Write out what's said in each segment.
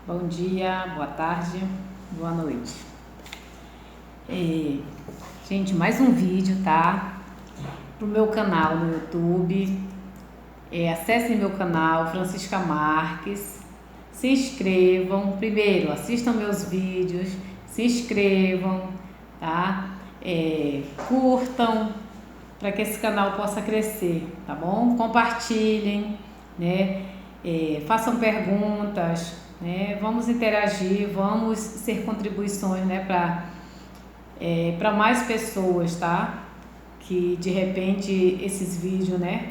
Bom dia, boa tarde, boa noite. Gente, mais um vídeo, tá? Pro meu canal no YouTube. Acessem meu canal, Francisca Marques. Se inscrevam. Primeiro, assistam meus vídeos. Se inscrevam, tá? Curtam, para que esse canal possa crescer, tá bom? Compartilhem, né? Façam perguntas, né? Vamos interagir, vamos ser contribuições, né? Para mais pessoas, tá? Que de repente esses vídeos, né?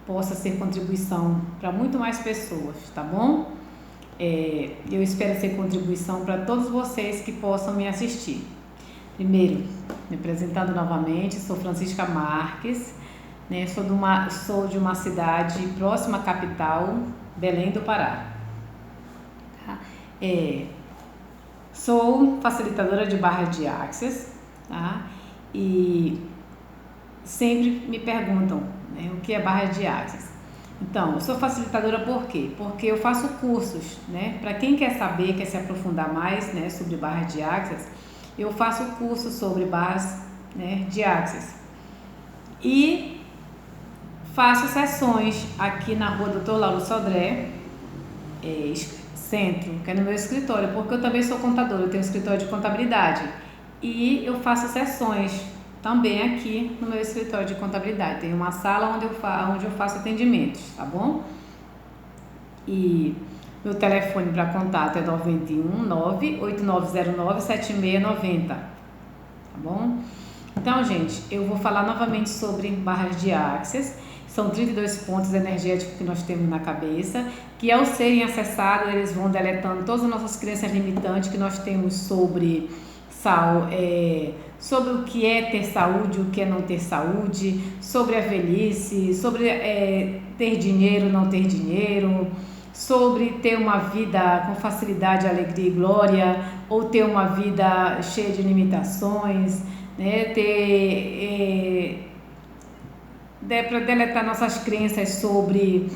Possa ser contribuição para muito mais pessoas, tá bom? Eu espero ser contribuição para todos vocês que possam me assistir. Primeiro, me apresentando novamente, sou Francisca Marques, né? Sou de uma cidade próxima à capital, Belém do Pará. Tá? Sou facilitadora de barras de Access, tá? E sempre me perguntam, né, o que é barra de Access. Então, eu sou facilitadora por quê? Porque eu faço cursos, né? Para quem quer saber, quer se aprofundar mais, né, sobre barras de Access, eu faço curso sobre barras, né, de Access. E faço sessões aqui na rua Dr. Lauro Sodré, centro, que é no meu escritório, porque eu também sou contadora, eu tenho um escritório de contabilidade. E eu faço sessões também aqui no meu escritório de contabilidade. Tem uma sala onde eu faço atendimentos, tá bom? E meu telefone para contato é 91 98909 7690, tá bom? Então, gente, eu vou falar novamente sobre barras de Access. São 32 pontos energéticos que nós temos na cabeça, que ao serem acessados, eles vão deletando todas as nossas crenças limitantes que nós temos sobre o que é ter saúde, o que é não ter saúde, sobre a velhice, sobre ter dinheiro, não ter dinheiro, sobre ter uma vida com facilidade, alegria e glória, ou ter uma vida cheia de limitações, né? Para deletar nossas crenças sobre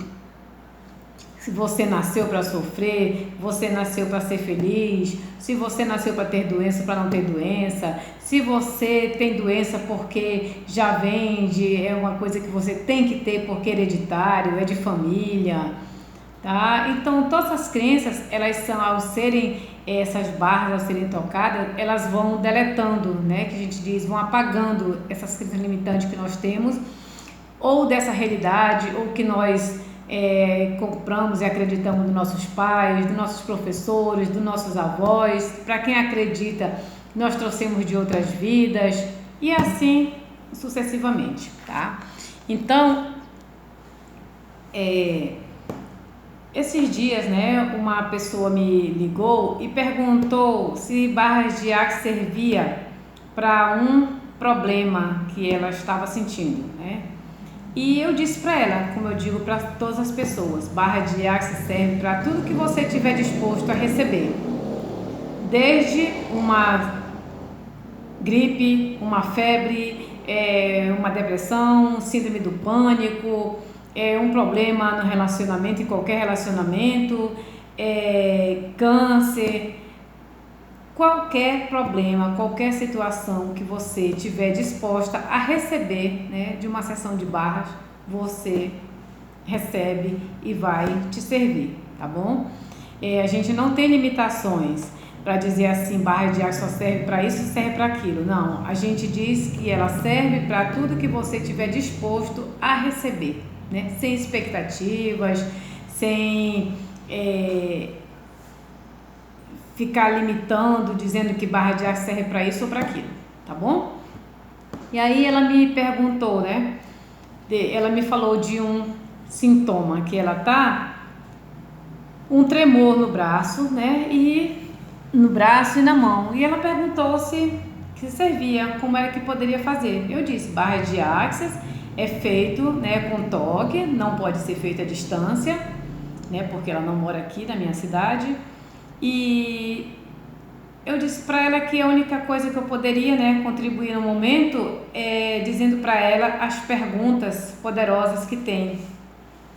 se você nasceu para sofrer, você nasceu para ser feliz, se você nasceu para ter doença, para não ter doença, se você tem doença porque já vem é uma coisa que você tem que ter porque é hereditário, é de família, tá? Então, todas as crenças, elas são, ao serem essas barras, ao serem tocadas, elas vão deletando, né? Que a gente diz, vão apagando essas crenças limitantes que nós temos, ou dessa realidade, ou que nós compramos e acreditamos dos nossos pais, dos nossos professores, dos nossos avós. Para quem acredita, nós trouxemos de outras vidas e assim sucessivamente, tá? Então, esses dias, né, uma pessoa me ligou e perguntou se barras de Access servia para um problema que ela estava sentindo, né? E eu disse para ela, como eu digo para todas as pessoas, barra de Access serve para tudo que você estiver disposto a receber. Desde uma gripe, uma febre, uma depressão, síndrome do pânico, um problema no relacionamento, em qualquer relacionamento, câncer, qualquer problema, qualquer situação que você estiver disposta a receber, né, de uma sessão de barras, você recebe e vai te servir, tá bom? A gente não tem limitações para dizer assim, barra de Access só serve para isso, serve para aquilo. Não, a gente diz que ela serve para tudo que você estiver disposto a receber, né? Sem expectativas, sem ficar limitando, dizendo que barra de Access serve para isso ou para aquilo, tá bom? E aí ela me perguntou, né? Ela me falou de um sintoma que ela tá, um tremor no braço, né? E no braço e na mão. E ela perguntou se servia, como era que poderia fazer. Eu disse, barra de Access é feito, né, com toque, não pode ser feito à distância, né? Porque ela não mora aqui na minha cidade. E eu disse para ela que a única coisa que eu poderia, né, contribuir no momento é dizendo para ela as perguntas poderosas que tem,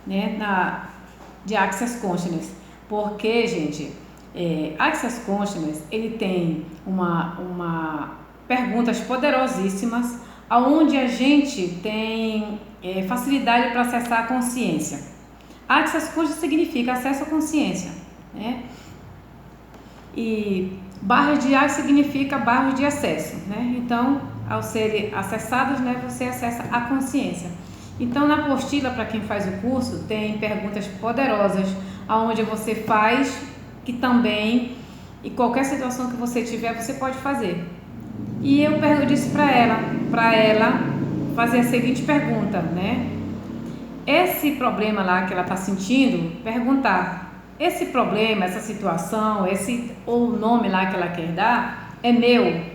né, de Access Consciousness. Porque, gente, Access Consciousness, ele tem uma perguntas poderosíssimas, aonde a gente tem facilidade para acessar a consciência. Access Consciousness significa acesso à consciência, né? E barras de Access significa barras de acesso, né? Então, ao serem acessadas, né, você acessa a consciência. Então, na apostila, para quem faz o curso, tem perguntas poderosas, aonde você faz, que também, e qualquer situação que você tiver, você pode fazer. E eu disse para ela fazer a seguinte pergunta, né? Esse problema lá que ela está sentindo, perguntar, esse problema, essa situação, ou o nome lá que ela quer dar, é meu?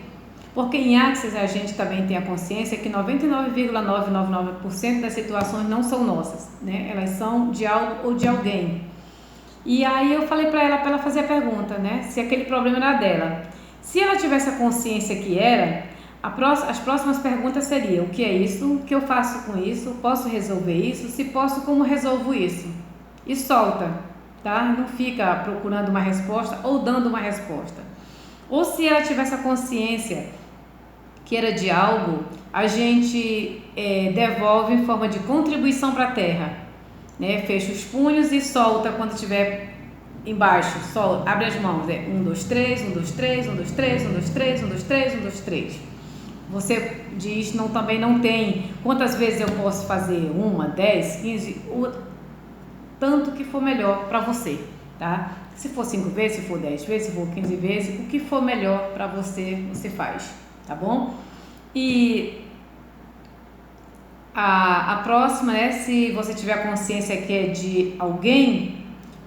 Porque em Access a gente também tem a consciência que 99,999% das situações não são nossas, né? Elas são de algo ou de alguém. E aí eu falei para ela fazer a pergunta, né? Se aquele problema era dela. Se ela tivesse a consciência que era, as próximas perguntas seriam: o que é isso? O que eu faço com isso? Posso resolver isso? Se posso, como resolvo isso? E solta, tá? Não fica procurando uma resposta ou dando uma resposta. Ou se ela tivesse a consciência que era de algo, a gente devolve em forma de contribuição para a Terra, né? Fecha os punhos e solta quando estiver embaixo, abre as mãos, 1, 2, 3, 1, 2, 3, 1, 2, 3, 1, 2, 3, 1, 2, 3, 1, 2, 3. Você diz, também não tem quantas vezes eu posso fazer, 1, 10, 15, o tanto que for melhor para você, tá? Se for 5 vezes, se for 10 vezes, se for 15 vezes, o que for melhor para você, você faz, tá bom? E a próxima é, se você tiver consciência que é de alguém,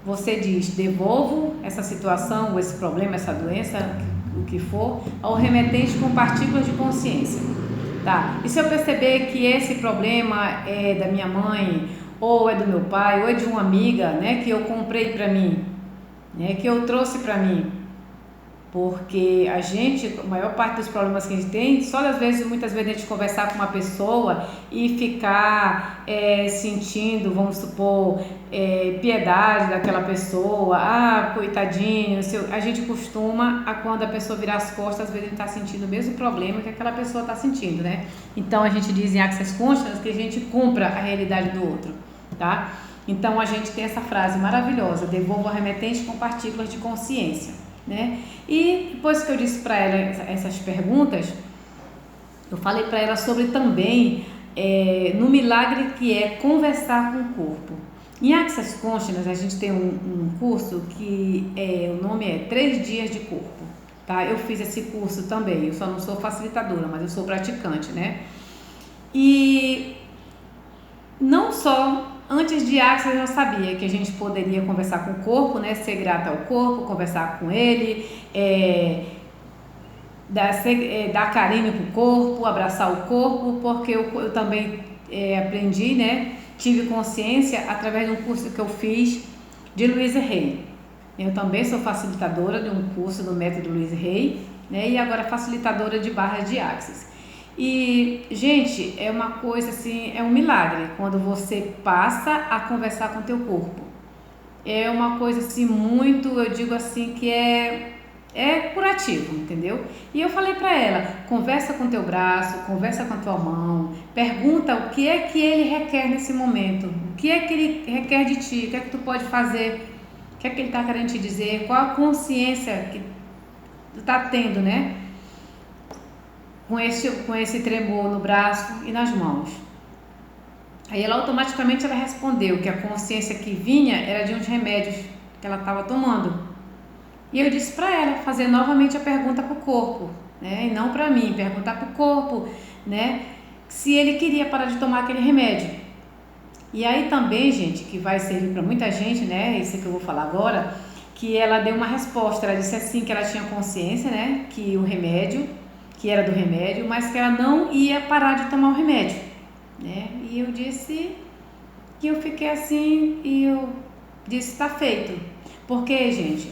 você diz: devolvo essa situação, ou esse problema, essa doença, o que for, ao remetente com partículas de consciência, tá? E se eu perceber que esse problema é da minha mãe, ou é do meu pai, ou é de uma amiga, né, que eu comprei para mim, né, que eu trouxe para mim, porque a maior parte dos problemas que a gente tem, só muitas vezes a gente conversar com uma pessoa e ficar sentindo, vamos supor, piedade daquela pessoa, coitadinho, a gente costuma, quando a pessoa virar as costas, às vezes ele está sentindo o mesmo problema que aquela pessoa está sentindo, né? Então a gente diz em Access Consciousness que a gente compra a realidade do outro, tá? Então a gente tem essa frase maravilhosa: devolvo a remetente com partículas de consciência, né? E depois que eu disse para ela essas perguntas, eu falei para ela sobre também no milagre que é conversar com o corpo. Em Access Consciousness a gente tem um curso que o nome é 3 dias de corpo, tá? Eu fiz esse curso também, eu só não sou facilitadora, mas eu sou praticante, né? E não só antes de Access eu sabia que a gente poderia conversar com o corpo, né? Ser grata ao corpo, conversar com ele, dar carinho pro corpo, abraçar o corpo, porque eu também aprendi, né? Tive consciência através de um curso que eu fiz de Louise Hay. Eu também sou facilitadora de um curso do método Louise Hay, né? E agora facilitadora de barras de Access. E, gente, é uma coisa assim, é um milagre quando você passa a conversar com o teu corpo. É uma coisa assim muito, eu digo assim, que é curativo, entendeu? E eu falei pra ela: conversa com teu braço, conversa com a tua mão, pergunta o que é que ele requer nesse momento, o que é que ele requer de ti, o que é que tu pode fazer, o que é que ele tá querendo te dizer, qual a consciência que tu tá tendo, né? Com esse tremor no braço e nas mãos. Aí ela automaticamente respondeu que a consciência que vinha era de uns remédios que ela estava tomando. E eu disse para ela fazer novamente a pergunta para o corpo, né? E não para mim, perguntar para o corpo, né? Se ele queria parar de tomar aquele remédio. E aí também, gente, que vai servir para muita gente, né? Isso que eu vou falar agora, que ela deu uma resposta. Ela disse assim que ela tinha consciência, né? Que o remédio, que era do remédio, mas que ela não ia parar de tomar o remédio, né? E eu disse que eu fiquei assim e eu disse: tá feito. Porque, gente,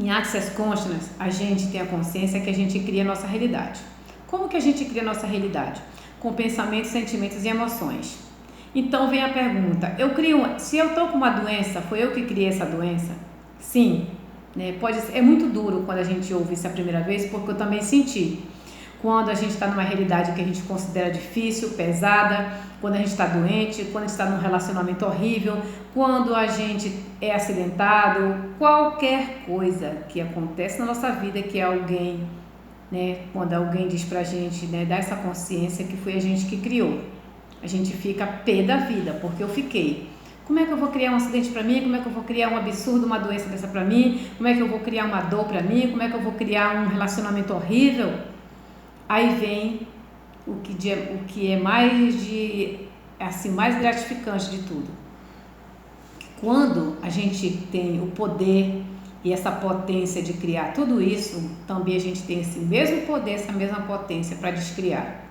em Access Consciousness a gente tem a consciência que a gente cria a nossa realidade. Como que a gente cria a nossa realidade? Com pensamentos, sentimentos e emoções. Então vem a pergunta: se eu estou com uma doença, foi eu que criei essa doença? Sim. né? É muito duro quando a gente ouve isso a primeira vez, porque eu também senti. Quando a gente está numa realidade que a gente considera difícil, pesada, quando a gente está doente, quando a gente está num relacionamento horrível, quando a gente é acidentado, qualquer coisa que acontece na nossa vida que é alguém, né, quando alguém diz pra gente, né, dá essa consciência que foi a gente que criou, a gente fica pé da vida, porque eu fiquei. Como é que eu vou criar um acidente para mim? Como é que eu vou criar um absurdo, uma doença dessa para mim? Como é que eu vou criar uma dor para mim? Como é que eu vou criar um relacionamento horrível? Aí vem o que é mais gratificante de tudo. Quando a gente tem o poder e essa potência de criar tudo isso, também a gente tem esse mesmo poder, essa mesma potência para descriar,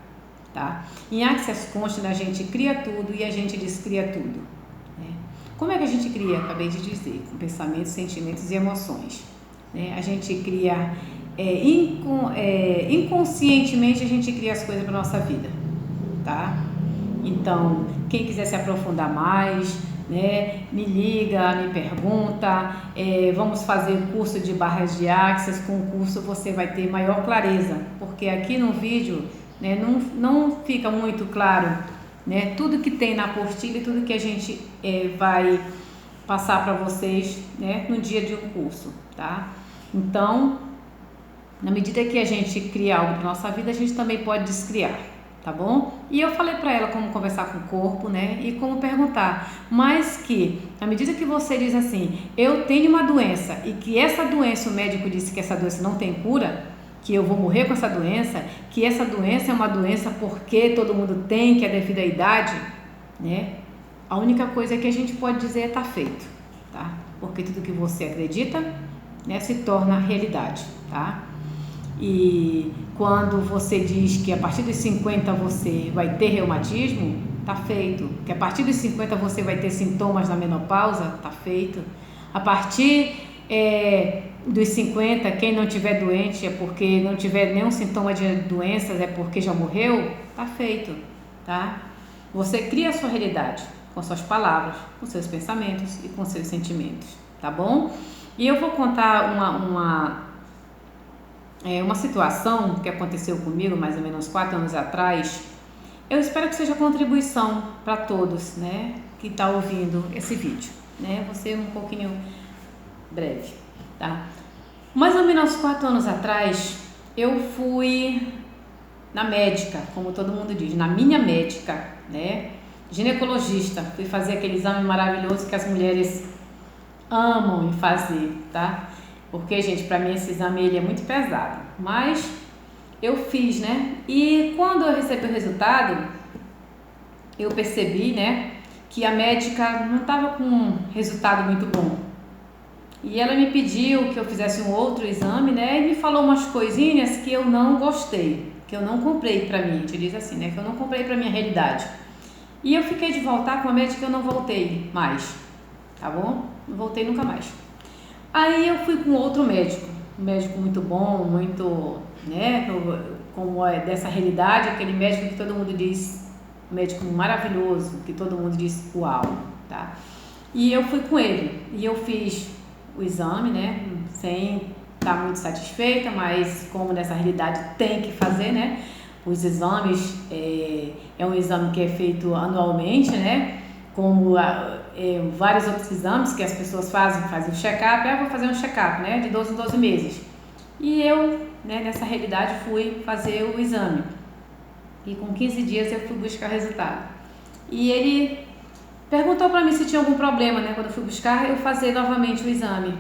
tá? Em Access Consciousness a gente cria tudo e a gente descria tudo, né? Como é que a gente cria? Acabei de dizer, com pensamentos, sentimentos e emoções, né? A gente cria inconscientemente, a gente cria as coisas para nossa vida, tá? Então, quem quiser se aprofundar mais, né, me liga, me pergunta, vamos fazer curso de barras de Access. Com o curso você vai ter maior clareza, porque aqui no vídeo, né, não fica muito claro, né, tudo que tem na apostila e tudo que a gente vai passar para vocês, né, no dia de um curso, tá? Então, na medida que a gente cria algo para nossa vida, a gente também pode descriar, tá bom? E eu falei para ela como conversar com o corpo, né? E como perguntar, mas que na medida que você diz assim, eu tenho uma doença e que essa doença, o médico disse que essa doença não tem cura, que eu vou morrer com essa doença, que essa doença é uma doença porque todo mundo tem, que é devido à idade, né? A única coisa que a gente pode dizer é tá feito, tá? Porque tudo que você acredita, né, se torna realidade, tá? E quando você diz que a partir dos 50 você vai ter reumatismo, tá feito. Que a partir dos 50 você vai ter sintomas da menopausa, tá feito. A partir dos 50, quem não tiver doente é porque não tiver nenhum sintoma de doenças, é porque já morreu, tá feito, tá? Você cria a sua realidade com suas palavras, com seus pensamentos e com seus sentimentos, tá bom? E eu vou contar uma situação que aconteceu comigo mais ou menos 4 anos atrás. Eu espero que seja contribuição para todos, né, que está ouvindo esse vídeo, né? Vou ser um pouquinho breve, tá? Mais ou menos 4 anos atrás, eu fui na médica, como todo mundo diz, na minha médica, né, ginecologista. Fui fazer aquele exame maravilhoso que as mulheres amam em fazer, tá? Porque, gente, para mim esse exame ele é muito pesado, mas eu fiz, né? E quando eu recebi o resultado, eu percebi, né, que a médica não estava com um resultado muito bom. E ela me pediu que eu fizesse um outro exame, né, e me falou umas coisinhas que eu não gostei, que eu não comprei para mim, te diz assim, né, que eu não comprei para minha realidade. E eu fiquei de voltar com a médica e eu não voltei mais, tá bom? Não voltei nunca mais. Aí eu fui com outro médico, um médico muito bom, muito, né, como é dessa realidade, aquele médico que todo mundo diz, um médico maravilhoso, que todo mundo diz uau, tá? E eu fui com ele, e eu fiz o exame, né, sem estar muito satisfeita, mas como nessa realidade tem que fazer, né, os exames, é um exame que é feito anualmente, né, como vários outros exames que as pessoas fazem um check-up, vou fazer um check-up, né, de 12 em 12 meses. E eu, né, nessa realidade fui fazer o exame. E com 15 dias eu fui buscar resultado. E ele perguntou para mim se tinha algum problema, né, quando eu fui buscar, eu fazer novamente o exame.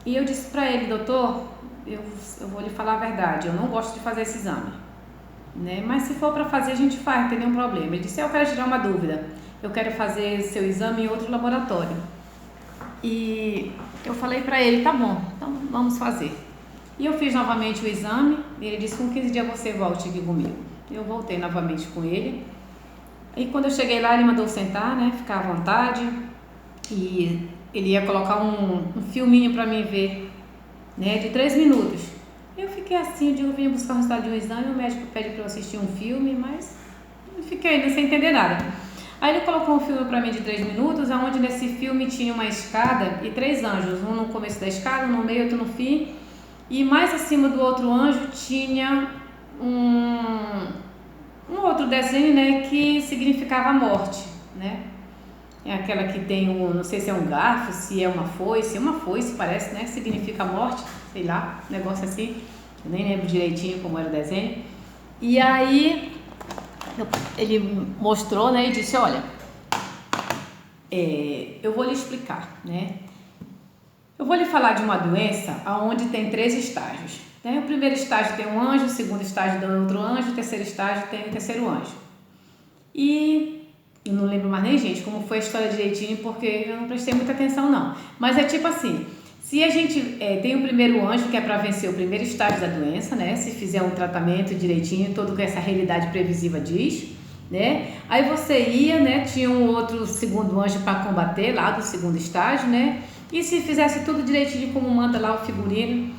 E eu disse para ele, doutor, eu vou lhe falar a verdade, eu não gosto de fazer esse exame, né, mas se for para fazer a gente faz, não tem nenhum problema. Ele disse, eu quero tirar uma dúvida. Eu quero fazer seu exame em outro laboratório. E eu falei para ele, tá bom, então vamos fazer. E eu fiz novamente o exame e ele disse, com 15 dias você volte aqui comigo. Eu voltei novamente com ele. E quando eu cheguei lá, ele mandou sentar, né, ficar à vontade. E ele ia colocar um filminho para mim ver, né, de 3 minutos. Eu fiquei assim, eu vim buscar o resultado de um exame, o médico pede para eu assistir um filme, mas eu fiquei ainda sem entender nada. Aí ele colocou um filme para mim de 3 minutos, onde nesse filme tinha uma escada e 3 anjos, um no começo da escada, um no meio, outro no fim, e mais acima do outro anjo tinha um outro desenho, né, que significava a morte, né? É aquela que tem não sei se é um garfo, se é uma foice parece, né, que significa morte, sei lá, um negócio assim, eu nem lembro direitinho como era o desenho. E aí ele mostrou, né, e disse, olha, eu vou lhe explicar, né? Eu vou lhe falar de uma doença onde tem 3 estágios. Né? O primeiro estágio tem um anjo, o segundo estágio tem outro anjo, o terceiro estágio tem o terceiro anjo. E eu não lembro mais nem, gente, como foi a história direitinho, porque eu não prestei muita atenção, não. Mas é tipo assim, se a gente tem o primeiro anjo, que é para vencer o primeiro estágio da doença, né? Se fizer um tratamento direitinho, todo que essa realidade previsível diz, né? Aí você ia, né? Tinha um outro segundo anjo para combater lá do segundo estágio, né? E se fizesse tudo direitinho como manda lá o figurino,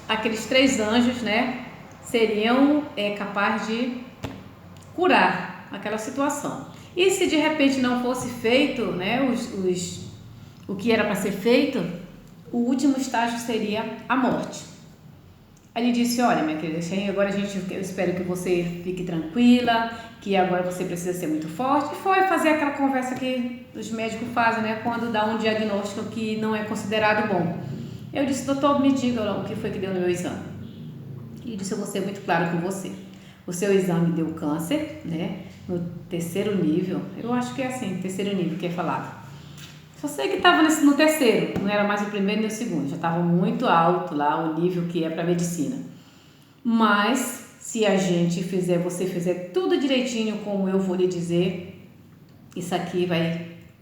aqueles 3 anjos, né? Seriam capazes de curar aquela situação. E se de repente não fosse feito, né? O que era para ser feito, o último estágio seria a morte. Aí ele disse, olha, minha querida, agora eu espero que você fique tranquila, que agora você precisa ser muito forte. E foi fazer aquela conversa que os médicos fazem, né, quando dá um diagnóstico que não é considerado bom. Eu disse, doutor, me diga o que foi que deu no meu exame. E disse, eu vou ser muito claro com você. O seu exame deu câncer, né, no 3º nível. Eu acho que é assim, 3º nível que é falado. Só sei que estava no 3º, não era mais o 1º nem o 2º, já estava muito alto lá o nível que é para medicina. Mas se a gente você fizer tudo direitinho como eu vou lhe dizer, isso aqui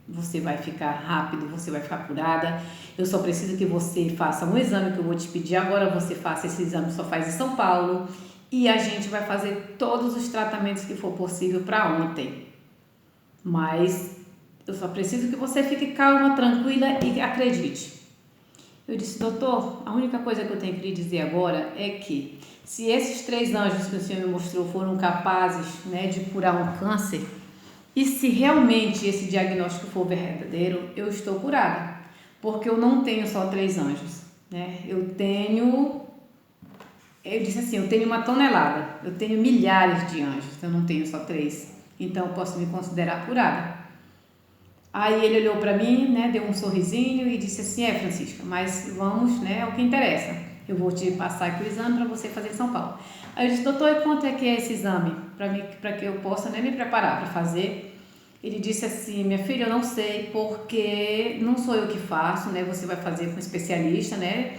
você vai ficar rápido, você vai ficar curada. Eu só preciso que você faça um exame que eu vou te pedir agora, você faça esse exame, só faz em São Paulo, e a gente vai fazer todos os tratamentos que for possível para ontem. Mas eu só preciso que você fique calma, tranquila e acredite. Eu disse, doutor, a única coisa que eu tenho que lhe dizer agora é que se esses 3 anjos que o senhor me mostrou foram capazes, né, de curar um câncer, e se realmente esse diagnóstico for verdadeiro, eu estou curada. Porque eu não tenho só 3 anjos, né? Eu disse assim, eu tenho 1 tonelada, eu tenho milhares de anjos, eu não tenho só 3. Então eu posso me considerar curada. Aí ele olhou para mim, né, deu um sorrisinho e disse assim, Francisca, mas vamos, né, é o que interessa. Eu vou te passar aqui o exame para você fazer em São Paulo. Aí eu disse, doutor, e quanto é que é esse exame? Para que eu possa, né, me preparar para fazer. Ele disse assim, minha filha, eu não sei, porque não sou eu que faço, né, você vai fazer com um especialista, né,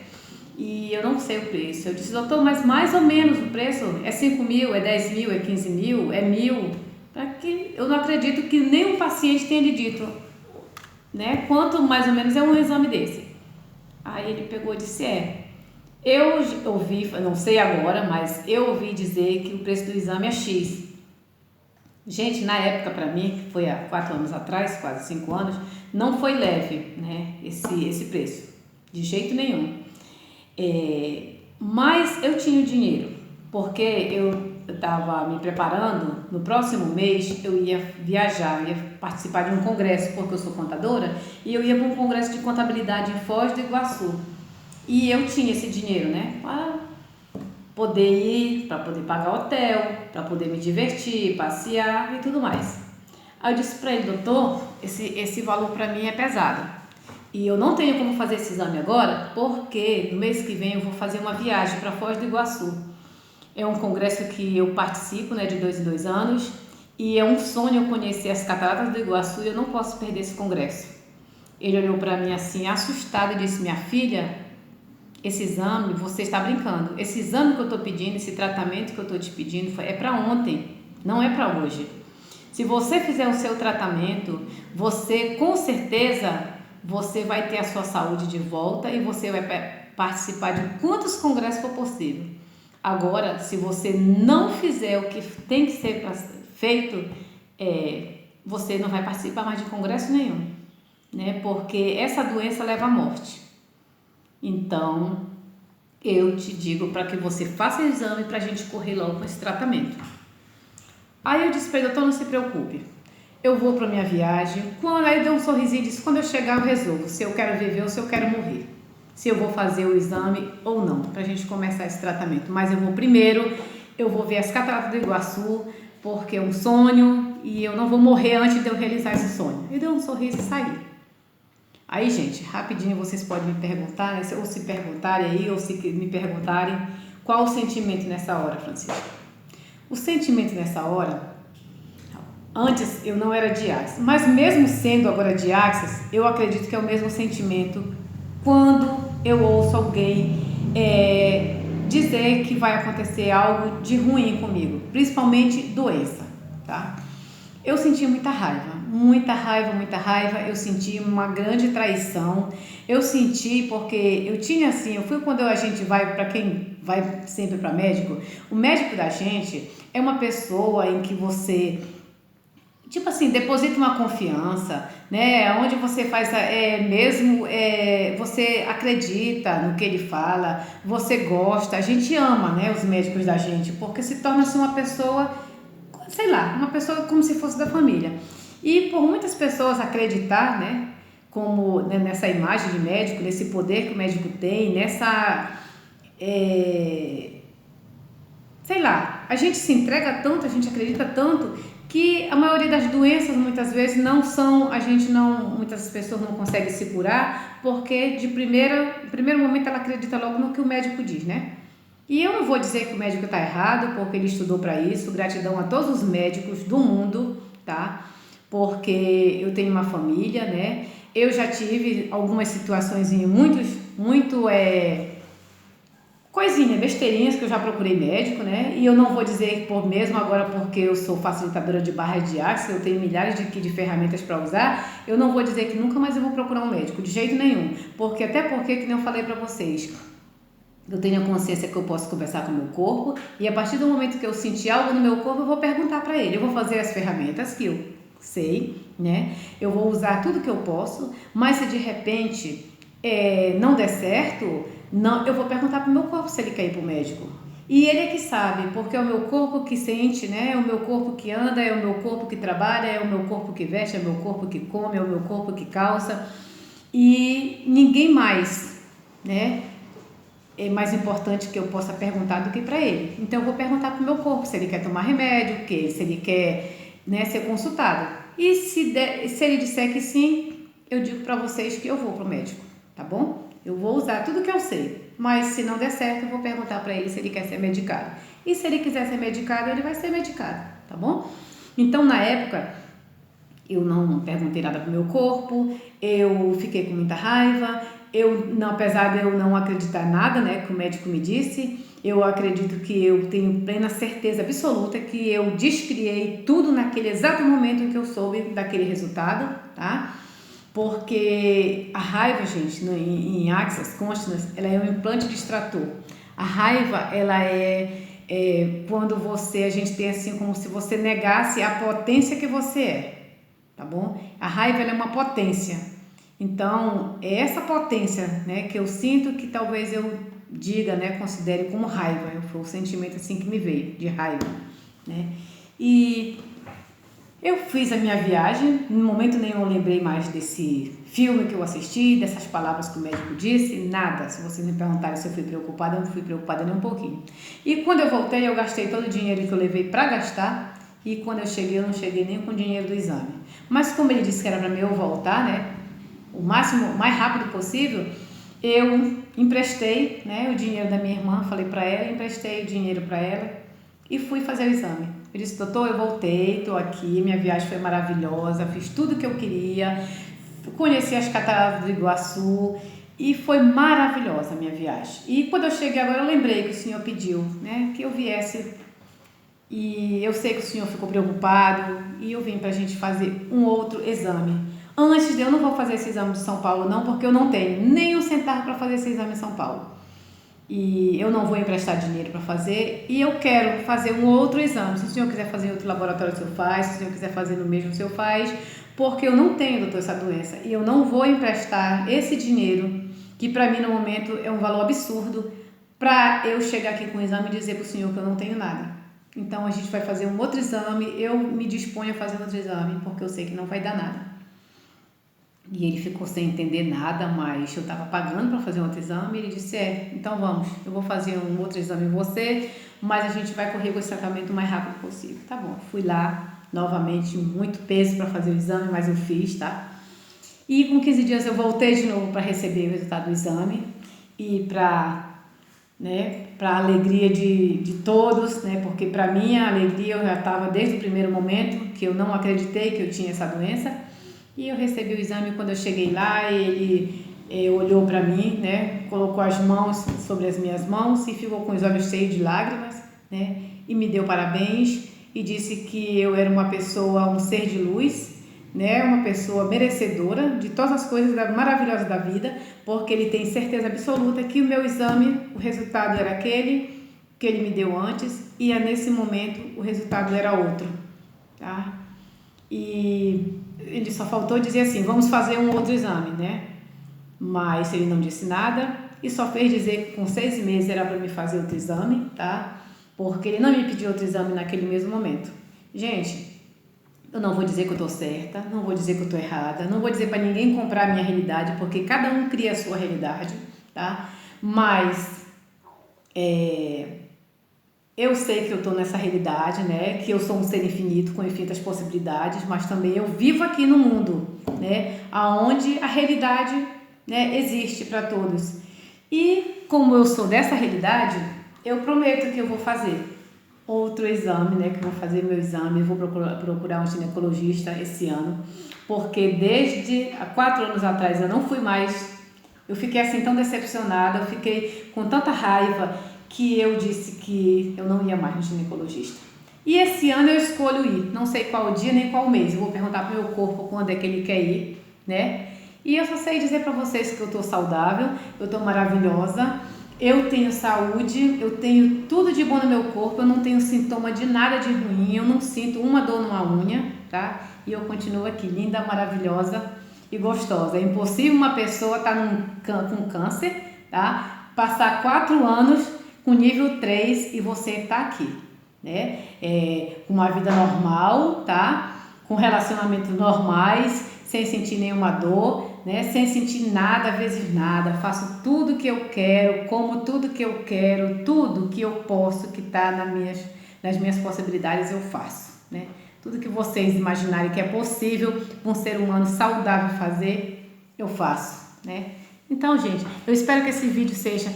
e eu não sei o preço. Eu disse, doutor, mas mais ou menos o preço é 5 mil, é 10 mil, é 15 mil, é 1.000? Para que eu não acredito que nenhum paciente tenha lhe dito, né, quanto mais ou menos é um exame desse. Aí ele pegou e disse, eu ouvi, não sei agora, mas eu ouvi dizer que o preço do exame é X. Gente, na época para mim, que foi há 4 anos atrás, quase 5 anos, não foi leve, né, esse preço, de jeito nenhum. Mas eu tinha o dinheiro, porque eu estava me preparando, no próximo mês eu ia viajar, ia participar de um congresso, porque eu sou contadora, e eu ia para um congresso de contabilidade em Foz do Iguaçu. E eu tinha esse dinheiro, né, para poder ir, para poder pagar hotel, para poder me divertir, passear e tudo mais. Aí eu disse para ele, doutor, esse valor para mim é pesado. E eu não tenho como fazer esse exame agora, porque no mês que vem eu vou fazer uma viagem para Foz do Iguaçu. É um congresso que eu participo, né, de 2 em 2 anos, e é um sonho eu conhecer as cataratas do Iguaçu e eu não posso perder esse congresso. Ele olhou para mim assim, assustado, e disse, minha filha, esse exame, você está brincando, esse exame que eu estou pedindo, esse tratamento que eu estou te pedindo é para ontem, não é para hoje. Se você fizer o seu tratamento, você com certeza, você vai ter a sua saúde de volta e você vai participar de quantos congressos for possível. Agora, se você não fizer o que tem que ser feito, você não vai participar mais de congresso nenhum, né? Porque essa doença leva à morte. Então, eu te digo para que você faça o exame para a gente correr logo com esse tratamento. Aí eu disse para ele, doutor, não se preocupe. eu vou para minha viagem. Aí eu dou um sorrisinho e disse, quando eu chegar eu resolvo se eu quero viver ou se eu quero morrer. Se eu vou fazer o exame ou não, para a gente começar esse tratamento. Mas eu vou primeiro, eu vou ver as Cataratas do Iguaçu, porque é um sonho e eu não vou morrer antes de eu realizar esse sonho. E deu um sorriso e saí. Aí, gente, rapidinho vocês podem me perguntar, né? Ou se perguntarem aí, ou se me perguntarem, qual o sentimento nessa hora, Francisco? O sentimento nessa hora, antes eu não era de Axis, mas mesmo sendo agora de Axis, eu acredito que é o mesmo sentimento quando eu ouço alguém dizer que vai acontecer algo de ruim comigo, principalmente doença, tá? Eu senti muita raiva, muita raiva, muita raiva. Eu senti uma grande traição. Eu senti porque eu tinha assim, eu fui quando a gente vai, para quem vai sempre para médico, o médico da gente é uma pessoa em que você, tipo assim, deposita uma confiança, né? Onde você faz você acredita no que ele fala, você gosta, a gente ama, né, os médicos da gente, porque se torna-se uma pessoa, sei lá, uma pessoa como se fosse da família. E por muitas pessoas acreditar, né, como né, nessa imagem de médico, nesse poder que o médico tem, sei lá, a gente se entrega tanto, a gente acredita tanto que a maioria das doenças muitas vezes muitas pessoas não conseguem se curar porque no primeiro momento ela acredita logo no que o médico diz, né? E eu não vou dizer que o médico está errado, porque ele estudou para isso, gratidão a todos os médicos do mundo, tá? Porque eu tenho uma família, né? Eu já tive algumas situações coisinha, besteirinhas que eu já procurei médico, né? E eu não vou dizer por mesmo agora porque eu sou facilitadora de barras de Axis, eu tenho milhares de ferramentas para usar, eu não vou dizer que nunca mais eu vou procurar um médico, de jeito nenhum. Porque que nem eu falei para vocês, eu tenho a consciência que eu posso conversar com o meu corpo e a partir do momento que eu sentir algo no meu corpo, eu vou perguntar para ele. Eu vou fazer as ferramentas que eu sei, né? Eu vou usar tudo que eu posso, mas se de repente não der certo, não, eu vou perguntar para o meu corpo se ele quer ir para o médico. E ele é que sabe, porque é o meu corpo que sente, né? É o meu corpo que anda, é o meu corpo que trabalha, é o meu corpo que veste, é o meu corpo que come, é o meu corpo que calça. E ninguém mais, né? É mais importante que eu possa perguntar do que para ele. Então eu vou perguntar para o meu corpo se ele quer tomar remédio, se ele quer, né, ser consultado. E se ele disser que sim, eu digo para vocês que eu vou para o médico, tá bom? Eu vou usar tudo que eu sei, mas se não der certo, eu vou perguntar para ele se ele quer ser medicado. E se ele quiser ser medicado, ele vai ser medicado, tá bom? Então na época eu não perguntei nada pro meu corpo, eu fiquei com muita raiva, apesar de eu não acreditar nada, né, que o médico me disse, eu acredito que eu tenho plena certeza absoluta que eu descriei tudo naquele exato momento em que eu soube daquele resultado, tá? Porque a raiva, gente, em Axis Consciousness, ela é um implante de extrator. A raiva, ela quando a gente tem assim como se você negasse a potência que você é. Tá bom? A raiva ela é uma potência. Então, é essa potência, né, que eu sinto que talvez eu diga, né, considere como raiva. Foi o sentimento assim que me veio, de raiva, né? E eu fiz a minha viagem, em momento nenhum eu lembrei mais desse filme que eu assisti, dessas palavras que o médico disse, nada. Se vocês me perguntarem se eu fui preocupada, eu não fui preocupada nem um pouquinho. E quando eu voltei, eu gastei todo o dinheiro que eu levei para gastar. E quando eu não cheguei nem com o dinheiro do exame. Mas como ele disse que era para eu voltar, né, o mais rápido possível, eu emprestei, né, o dinheiro da minha irmã, falei para ela, emprestei o dinheiro para ela e fui fazer o exame. Eu disse, doutor, eu voltei, estou aqui, minha viagem foi maravilhosa, fiz tudo o que eu queria, conheci as Cataratas do Iguaçu e foi maravilhosa a minha viagem. E quando eu cheguei agora, eu lembrei que o senhor pediu, né, que eu viesse. E eu sei que o senhor ficou preocupado e eu vim para a gente fazer um outro exame. Antes eu não vou fazer esse exame de São Paulo não, porque eu não tenho nem um centavo para fazer esse exame em São Paulo. E eu não vou emprestar dinheiro para fazer e eu quero fazer um outro exame. Se o senhor quiser fazer em outro laboratório, o senhor faz. Se o senhor quiser fazer no mesmo, o senhor faz. Porque eu não tenho, doutor, essa doença. E eu não vou emprestar esse dinheiro, que para mim no momento é um valor absurdo, para eu chegar aqui com o exame e dizer para o senhor que eu não tenho nada. Então a gente vai fazer um outro exame, eu me disponho a fazer outro exame, porque eu sei que não vai dar nada. E ele ficou sem entender nada, mas eu estava pagando para fazer um outro exame, e ele disse, então vamos, eu vou fazer um outro exame em você, mas a gente vai correr com esse tratamento o mais rápido possível. Tá bom, fui lá, novamente, muito peso para fazer o exame, mas eu fiz, tá? E com 15 dias eu voltei de novo para receber o resultado do exame, e para a alegria de todos, né? Porque para mim a alegria eu já estava desde o primeiro momento, que eu não acreditei que eu tinha essa doença, e eu recebi o exame. Quando eu cheguei lá, ele olhou para mim, né? Colocou as mãos sobre as minhas mãos e ficou com os olhos cheios de lágrimas, né? E me deu parabéns e disse que eu era uma pessoa, um ser de luz, né? Uma pessoa merecedora de todas as coisas maravilhosas da vida, porque ele tem certeza absoluta que o meu exame, o resultado era aquele que ele me deu antes, e nesse momento o resultado era outro, tá? E ele só faltou dizer assim, vamos fazer um outro exame, né? Mas ele não disse nada e só fez dizer que com 6 meses era para me fazer outro exame, tá? Porque ele não me pediu outro exame naquele mesmo momento. Gente, eu não vou dizer que eu estou certa, não vou dizer que eu estou errada, não vou dizer para ninguém comprar a minha realidade, porque cada um cria a sua realidade, tá? Mas eu sei que eu estou nessa realidade, né? Que eu sou um ser infinito com infinitas possibilidades, mas também eu vivo aqui no mundo, né? Aonde a realidade, né, existe para todos. E como eu sou dessa realidade, eu prometo que eu vou fazer outro exame, né? Que eu vou fazer meu exame, eu vou procurar um ginecologista esse ano, porque desde há 4 anos atrás eu não fui mais. Eu fiquei assim tão decepcionada, eu fiquei com tanta raiva que eu disse que eu não ia mais no ginecologista. E esse ano eu escolho ir, não sei qual dia nem qual mês, eu vou perguntar pro meu corpo quando é que ele quer ir, né? E eu só sei dizer para vocês que eu tô saudável, eu tô maravilhosa, eu tenho saúde, eu tenho tudo de bom no meu corpo, eu não tenho sintoma de nada de ruim, eu não sinto uma dor numa unha, tá? E eu continuo aqui, linda, maravilhosa e gostosa. É impossível uma pessoa estar com câncer, tá? Passar 4 anos com nível 3 e você está aqui, né? Com uma vida normal, tá? Com relacionamentos normais, sem sentir nenhuma dor, né? Sem sentir nada vezes nada. Faço tudo que eu quero, como tudo que eu quero, tudo que eu posso, que está nas minhas possibilidades, eu faço, né? Tudo que vocês imaginarem que é possível um ser humano saudável fazer, eu faço, né? Então, gente, eu espero que esse vídeo seja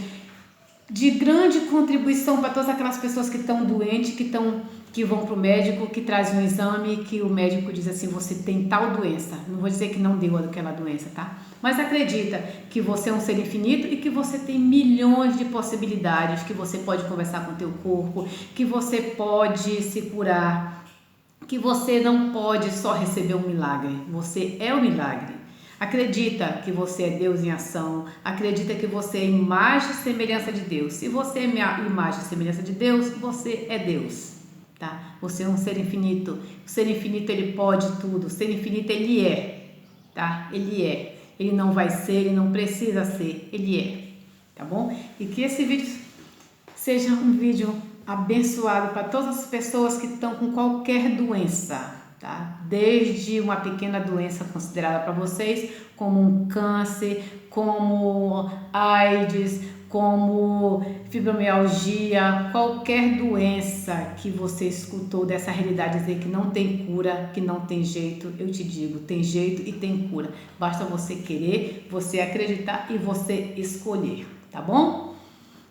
de grande contribuição para todas aquelas pessoas que estão doentes, que vão para o médico, que trazem um exame, que o médico diz assim, você tem tal doença. Não vou dizer que não deu aquela doença, tá? Mas acredita que você é um ser infinito e que você tem milhões de possibilidades, que você pode conversar com o teu corpo, que você pode se curar, que você não pode só receber um milagre, você é o milagre. Acredita que você é Deus em ação, acredita que você é imagem e semelhança de Deus. Se você é imagem e semelhança de Deus, você é Deus, tá? Você é um ser infinito. O ser infinito, ele pode tudo. O ser infinito, ele é, tá? Ele é. Ele não vai ser, ele não precisa ser, ele é, tá bom? E que esse vídeo seja um vídeo abençoado para todas as pessoas que estão com qualquer doença, tá? Desde uma pequena doença considerada para vocês como um câncer, como AIDS, como fibromialgia, qualquer doença que você escutou dessa realidade dizer que não tem cura, que não tem jeito, eu te digo, tem jeito e tem cura. Basta você querer, você acreditar e você escolher, tá bom?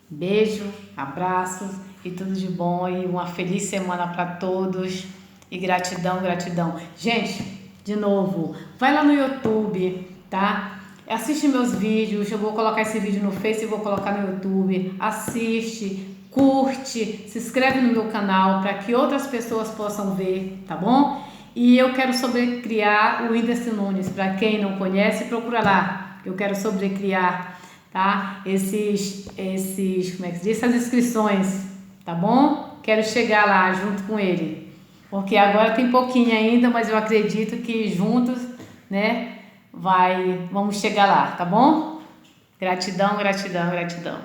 Beijo, abraços e tudo de bom e uma feliz semana para todos e gratidão, gratidão. Gente, de novo, vai lá no YouTube, tá? Assiste meus vídeos, eu vou colocar esse vídeo no Face e vou colocar no YouTube. Assiste, curte, se inscreve no meu canal para que outras pessoas possam ver, tá bom? E eu quero sobrecriar o Whindersson Nunes, para quem não conhece, procura lá. Eu quero sobrecriar, tá? Como é que se diz? Essas inscrições, tá bom? Quero chegar lá junto com ele, porque agora tem pouquinho ainda, mas eu acredito que juntos, né, vamos chegar lá, tá bom? Gratidão, gratidão, gratidão.